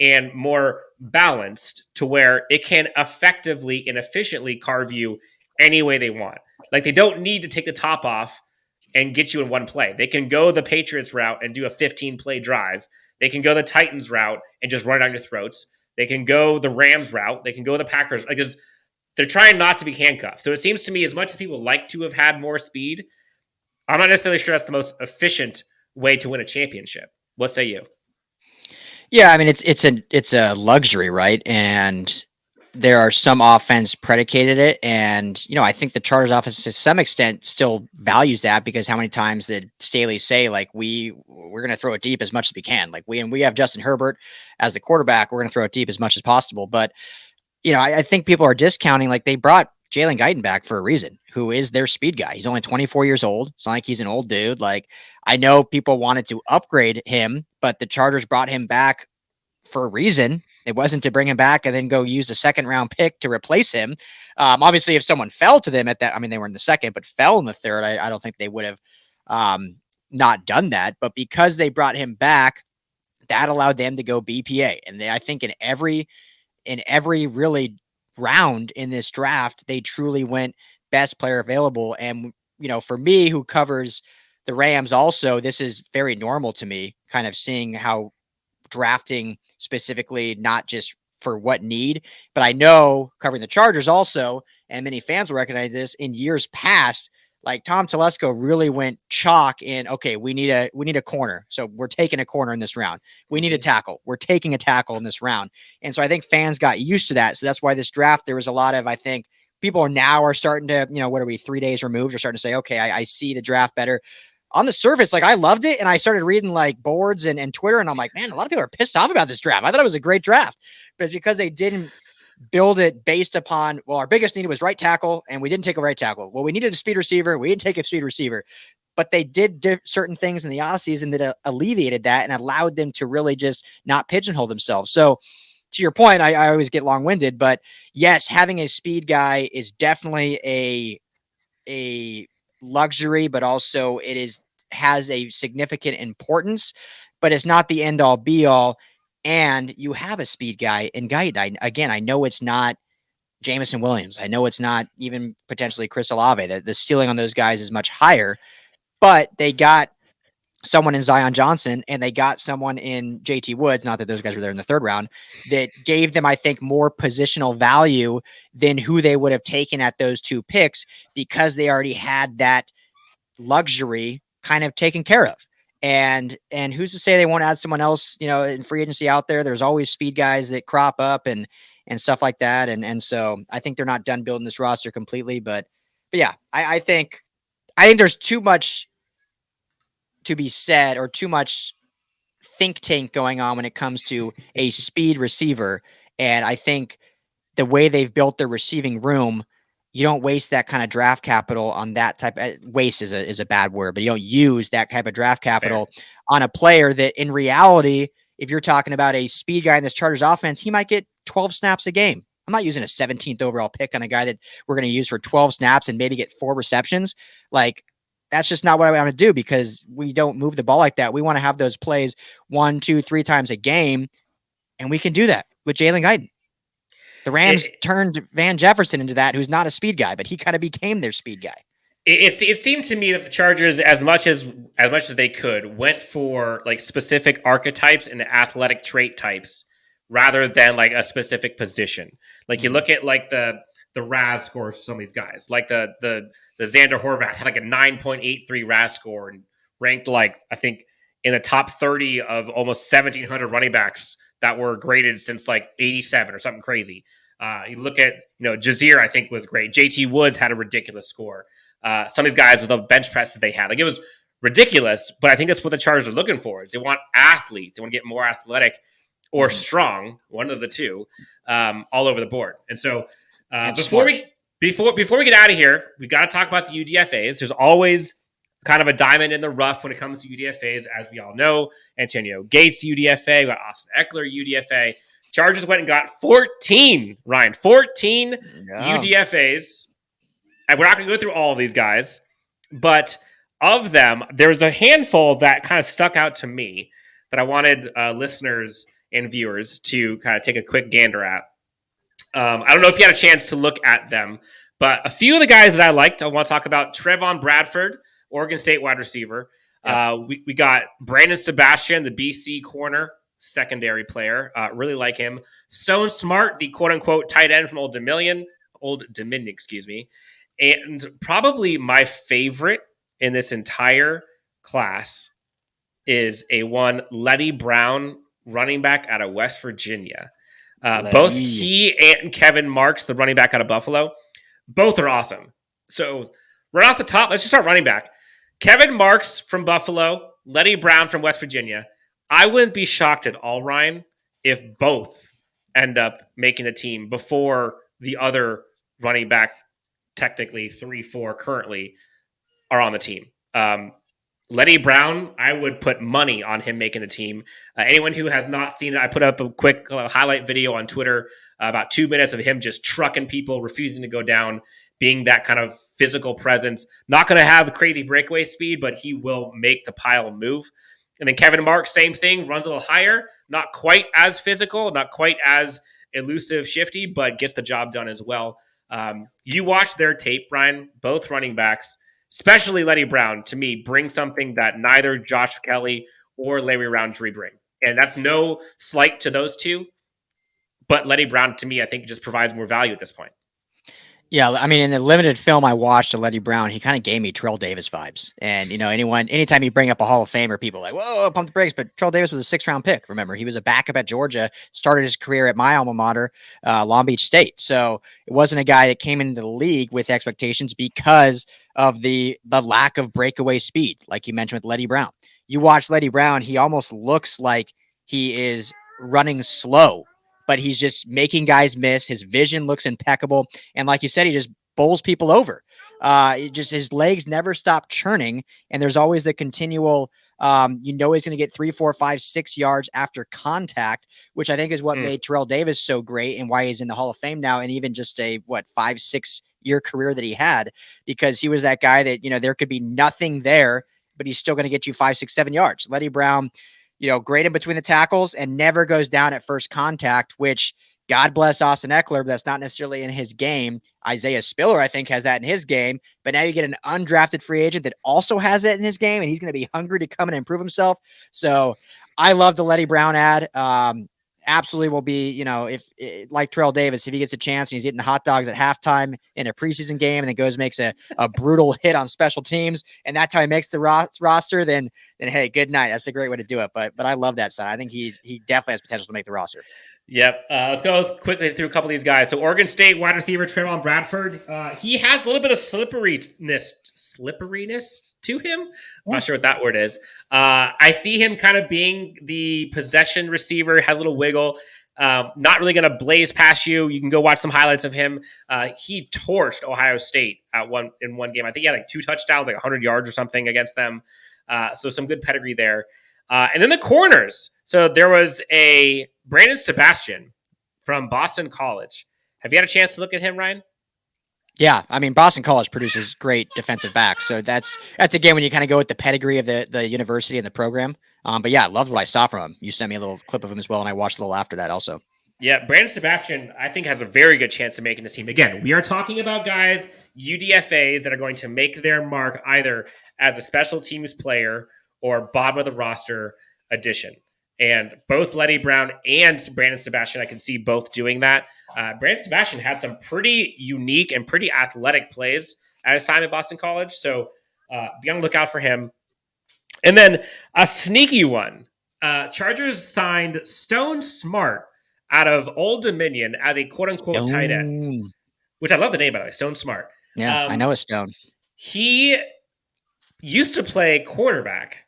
and more balanced to where it can effectively and efficiently carve you any way they want. Like they don't need to take the top off and get you in one play. They can go the Patriots route and do a 15-play drive. They can go the Titans route and just run it down your throats. They can go the Rams route. They can go the Packers. Like they're trying not to be handcuffed. So it seems to me, as much as people like to have had more speed, I'm not necessarily sure that's the most efficient way to win a championship. What say you? Yeah, I mean it's a luxury, right? And there are some offense predicated it, and I think the Chargers offense to some extent still values that, because how many times did Staley say like we're going to throw it deep as much as we can? Like we have Justin Herbert as the quarterback, we're going to throw it deep as much as possible. But I think people are discounting, like they brought Jalen Guyton back for a reason, who is their speed guy. He's only 24 years old. It's not like he's an old dude. Like, I know people wanted to upgrade him, but the Chargers brought him back for a reason. It wasn't to bring him back and then go use a second round pick to replace him. Obviously, if someone fell to them at that, I mean, they were in the second, but fell in the third, I don't think they would have not done that. But because they brought him back, that allowed them to go BPA. And I think in every really round in this draft, they truly went best player available. And, for me, who covers the Rams also, this is very normal to me, kind of seeing how drafting specifically, not just for what need, but I know covering the Chargers also, and many fans will recognize this, in years past, like Tom Telesco really went chalk in, okay, we need a corner. So we're taking a corner in this round. We need a tackle. We're taking a tackle in this round. And so I think fans got used to that. So that's why this draft, there was a lot of, I think, people are starting to, what are we, 3 days removed? Are starting to say, okay, I see the draft better. On the surface, like, I loved it. And I started reading like boards and Twitter, and I'm like, man, a lot of people are pissed off about this draft. I thought it was a great draft, but it's because they didn't build it based upon, well, our biggest need was right tackle, and we didn't take a right tackle. Well, we needed a speed receiver. We didn't take a speed receiver, but they did certain things in the offseason that alleviated that and allowed them to really just not pigeonhole themselves. So to your point, I always get long-winded, but yes, having a speed guy is definitely a luxury, but also has a significant importance, but it's not the end all be all. And you have a speed guy in Guyton. I know it's not Jameson Williams. I know it's not even potentially Chris Olave. The ceiling on those guys is much higher, but they got someone in Zion Johnson and they got someone in JT Woods, not that those guys were there in the third round, that gave them, I think, more positional value than who they would have taken at those two picks, because they already had that luxury kind of taken care of. And who's to say they won't add someone else, in free agency out there? There's always speed guys that crop up and stuff like that. And so I think they're not done building this roster completely, but yeah, I think there's too much to be said, or too much think tank going on when it comes to a speed receiver. And I think the way they've built their receiving room, you don't waste that kind of draft capital on that type of waste is a bad word, but you don't use that type of draft capital on a player that in reality, if you're talking about a speed guy in this Chargers offense, he might get 12 snaps a game. I'm not using a 17th overall pick on a guy that we're going to use for 12 snaps and maybe get 4 receptions. Like, that's just not what I want to do, because we don't move the ball like that. We want to have those plays 1, 2, 3 times a game. And we can do that with Jalen Guyton. The Rams turned Van Jefferson into that, who's not a speed guy, but he kind of became their speed guy. It seemed to me that the Chargers, as much as they could, went for like specific archetypes and athletic trait types rather than like a specific position. Like, you look at like the RAS scores for some of these guys, like the Xander Horvath had like a 9.83 RAS score and ranked, like, I think in the top 30 of almost 1,700 running backs that were graded since like 87 or something crazy. You look at, Jazeer, I think, was great. JT Woods had a ridiculous score. Some of these guys with the bench presses they had, like, it was ridiculous, but I think that's what the Chargers are looking for. Is they want athletes. They want to get more athletic or strong, one of the two, all over the board. And so before we get out of here, we got to talk about the UDFAs. There's always kind of a diamond in the rough when it comes to UDFAs, as we all know. Antonio Gates UDFA, we got Austin Eckler UDFA. Chargers went and got 14 UDFAs. And we're not going to go through all of these guys, but of them, there's a handful that kind of stuck out to me that I wanted listeners and viewers to kind of take a quick gander at. I don't know if you had a chance to look at them, but a few of the guys that I liked, I want to talk about. Trevon Bradford, Oregon State wide receiver. Yep. We got Brandon Sebastian, the BC corner, secondary player. Really like him. Stone Smart, the quote-unquote tight end from Old Dominion, excuse me. And probably my favorite in this entire class is Letty Brown, running back out of West Virginia. Both he and Kevin Marks, the running back out of Buffalo, both are awesome. So right off the top, let's just start running back. Kevin Marks from Buffalo, Letty Brown from West Virginia. I wouldn't be shocked at all, Ryan, if both end up making the team before the other running back technically 3-4 currently are on the team. Letty Brown, I would put money on him making the team. Anyone who has not seen it, I put up a quick highlight video on Twitter, about 2 minutes of him just trucking people, refusing to go down, being that kind of physical presence. Not going to have crazy breakaway speed, but he will make the pile move. And then Kevin Marks, same thing, runs a little higher, not quite as physical, not quite as elusive, shifty, but gets the job done as well. You watch their tape, Brian, both running backs, especially Letty Brown, to me, bring something that neither Josh Kelly or Larry Roundtree bring. And that's no slight to those two, but Letty Brown, to me, I think just provides more value at this point. Yeah, I mean, in the limited film I watched of Letty Brown, he kind of gave me Terrell Davis vibes. And, you know, anytime you bring up a Hall of Famer, people are like, whoa, pump the brakes. But Terrell Davis was a 6th-round pick. Remember, he was a backup at Georgia, started his career at my alma mater, Long Beach State. So it wasn't a guy that came into the league with expectations because of the lack of breakaway speed, like you mentioned with Letty Brown. You watch Letty Brown, he almost looks like he is running slow, but he's just making guys miss. His vision looks impeccable. And like you said, he just bowls people over. His legs never stop churning. And there's always the continual, he's going to get 3, 4, 5, 6 yards after contact, which I think is what made Terrell Davis so great and why he's in the Hall of Fame now. And even just a 5, 6 year career that he had, because he was that guy that, you know, there could be nothing there, but he's still going to get you 5, 6, 7 yards. Letty Brown, you know, great in between the tackles and never goes down at first contact, which God bless Austin Eckler, but that's not necessarily in his game. Isaiah Spiller, I think, has that in his game. But now you get an undrafted free agent that also has it in his game, and he's going to be hungry to come and improve himself. So I love the Letty Brown ad. Absolutely will be, you know, if like Terrell Davis, if he gets a chance and he's eating hot dogs at halftime in a preseason game and then goes makes a brutal hit on special teams, and that's how he makes the roster, then hey, good night. That's a great way to do it. But I love that sign. I think he definitely has potential to make the roster. Yep. Let's go quickly through a couple of these guys. So Oregon State wide receiver Trevon Bradford. He has a little bit of slipperiness to him. I'm not sure what that word is. I see him kind of being the possession receiver, has a little wiggle. Not really going to blaze past you. You can go watch some highlights of him. He torched Ohio State in one game. I think he had like 2 touchdowns, like 100 yards or something against them. So some good pedigree there. And then the corners. So there was a Brandon Sebastian from Boston College. Have you had a chance to look at him, Ryan? Yeah, I mean, Boston College produces great defensive backs. So that's again when you kind of go with the pedigree of the university and the program. But yeah, I loved what I saw from him. You sent me a little clip of him as well, and I watched a little after that also. Yeah, Brandon Sebastian, I think, has a very good chance of making this team. Again, we are talking about guys, UDFAs, that are going to make their mark either as a special teams player or bottom of the roster addition. And both Letty Brown and Brandon Sebastian, I can see both doing that. Brandon Sebastian had some pretty unique and pretty athletic plays at his time at Boston College. So be on the lookout for him. And then a sneaky one. Chargers signed Stone Smart out of Old Dominion as a quote-unquote tight end, which I love the name, by the way, Stone Smart. Yeah, I know it's Stone. He used to play quarterback,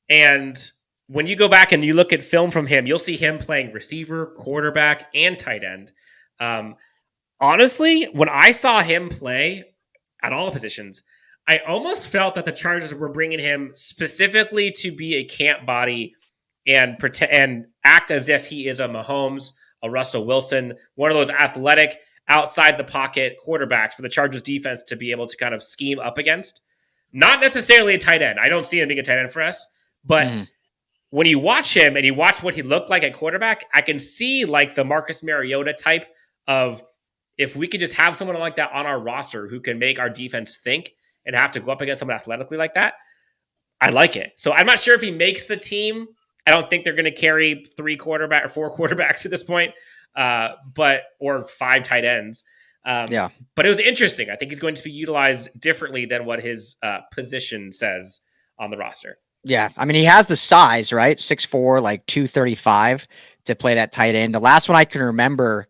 and when you go back and you look at film from him, you'll see him playing receiver, quarterback, and tight end. Honestly, when I saw him play at all the positions, I almost felt that the Chargers were bringing him specifically to be a camp body and act as if he is a Mahomes, a Russell Wilson, one of those athletic, outside the pocket quarterbacks for the Chargers defense to be able to kind of scheme up against. Not necessarily a tight end. I don't see him being a tight end for us, but when you watch him and you watch what he looked like at quarterback, I can see like the Marcus Mariota type of, if we could just have someone like that on our roster who can make our defense think and have to go up against someone athletically like that, I like it. So I'm not sure if he makes the team. I don't think they're going to carry 4 quarterbacks at this point, or 5 tight ends. But it was interesting. I think he's going to be utilized differently than what his position says on the roster. Yeah, I mean, he has the size, right? 6'4", like 235 to play that tight end. The last one I can remember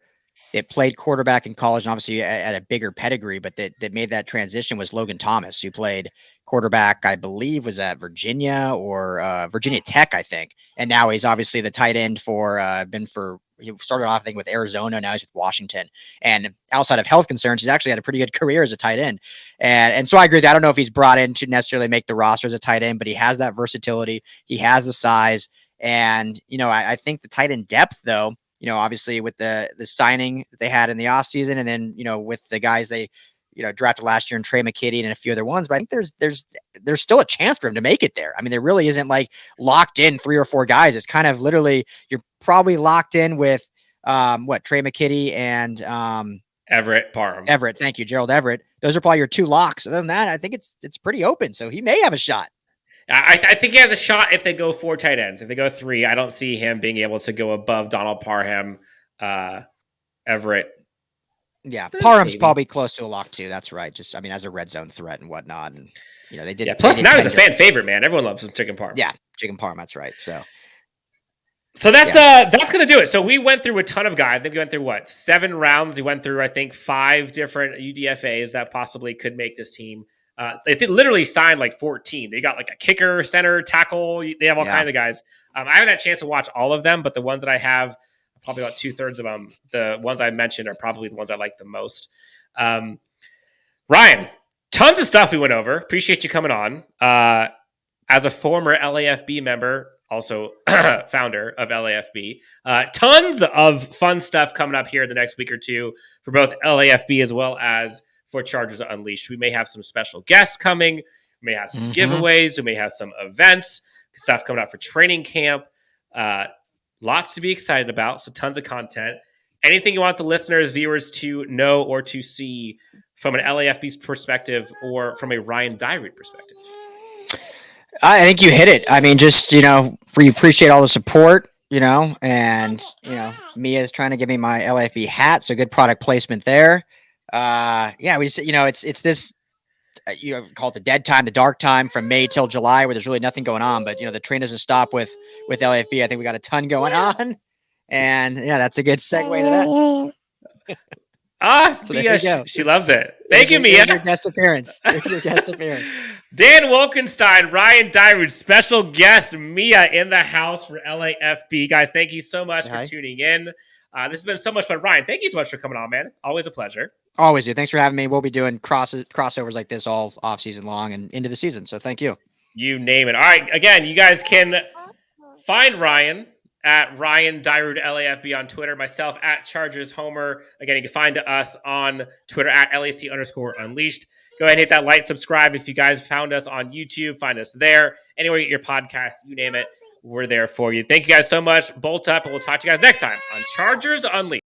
that played quarterback in college, and obviously at a bigger pedigree, but that made that transition was Logan Thomas, who played quarterback, I believe, was at Virginia or Virginia Tech, I think. And now he's obviously the tight end been for he started off, I think, with Arizona. Now he's with Washington. And outside of health concerns, he's actually had a pretty good career as a tight end. And so I agree with that. I don't know if he's brought in to necessarily make the roster as a tight end, but he has that versatility. He has the size. And, I think the tight end depth, though, obviously with the signing that they had in the offseason, and then, with the guys they, drafted last year and Trey McKitty and a few other ones, but I think there's still a chance for him to make it there. I mean, there really isn't like locked in 3 or 4 guys. It's kind of literally, you're probably locked in with Trey McKitty and Everett Parham. Everett. Thank you. Gerald Everett. Those are probably your 2 locks. Other than that, I think it's pretty open. So he may have a shot. I think he has a shot if they go 4 tight ends. If they go 3, I don't see him being able to go above Donald Parham, Everett. Yeah, Parham's probably close to a lock too. That's right. Just, as a red zone threat and whatnot. And, they did. Yeah, plus now he's a fan favorite, man. Everyone loves him, Chicken Parham. Yeah, Chicken Parham. That's right. So that's going to do it. So we went through a ton of guys. I think we went through 7 rounds. We went through, I think, 5 different UDFAs that possibly could make this team. They literally signed like 14. They got like a kicker, center, tackle. They have all kinds of guys. I haven't had a chance to watch all of them, but the ones that I have, probably about 2/3 of them, the ones I mentioned are probably the ones I like the most. Ryan, tons of stuff we went over. Appreciate you coming on. As a former LAFB member, also founder of LAFB, tons of fun stuff coming up here the next week or two for both LAFB as well as for Chargers Unleashed. We may have some special guests coming. We may have some giveaways. We may have some events, stuff coming up for training camp. Lots to be excited about. So tons of content. Anything you want the listeners, viewers to know or to see from an LAFB's perspective or from a Ryan Dyrud perspective? I think you hit it. I mean, just, we appreciate all the support, and, Mia's trying to give me my LAFB hat. So good product placement there. We just, it's this, call it the dead time, the dark time from May till July where there's really nothing going on, but the train doesn't stop with LAFB. I think we got a ton going on, and that's a good segue to that. So Mia, she loves it. Thank you, Mia. There's your guest appearance. Dan Wolkenstein, Ryan Dyrud, special guest Mia in the house for LAFB. Guys, thank you so much for tuning in. This has been so much fun. Ryan, thank you so much for coming on, man. Always a pleasure. Always do. Thanks for having me. We'll be doing crossovers like this all off season long and into the season. So thank you. You name it. All right. Again, you guys can find Ryan at Ryan Dyrud LAFB on Twitter. Myself at Chargers Homer. Again, you can find us on Twitter at LAC_Unleashed. Go ahead and hit that like, subscribe. If you guys found us on YouTube, find us there. Anywhere you get your podcast, you name it, we're there for you. Thank you guys so much. Bolt up, and we'll talk to you guys next time on Chargers Unleashed.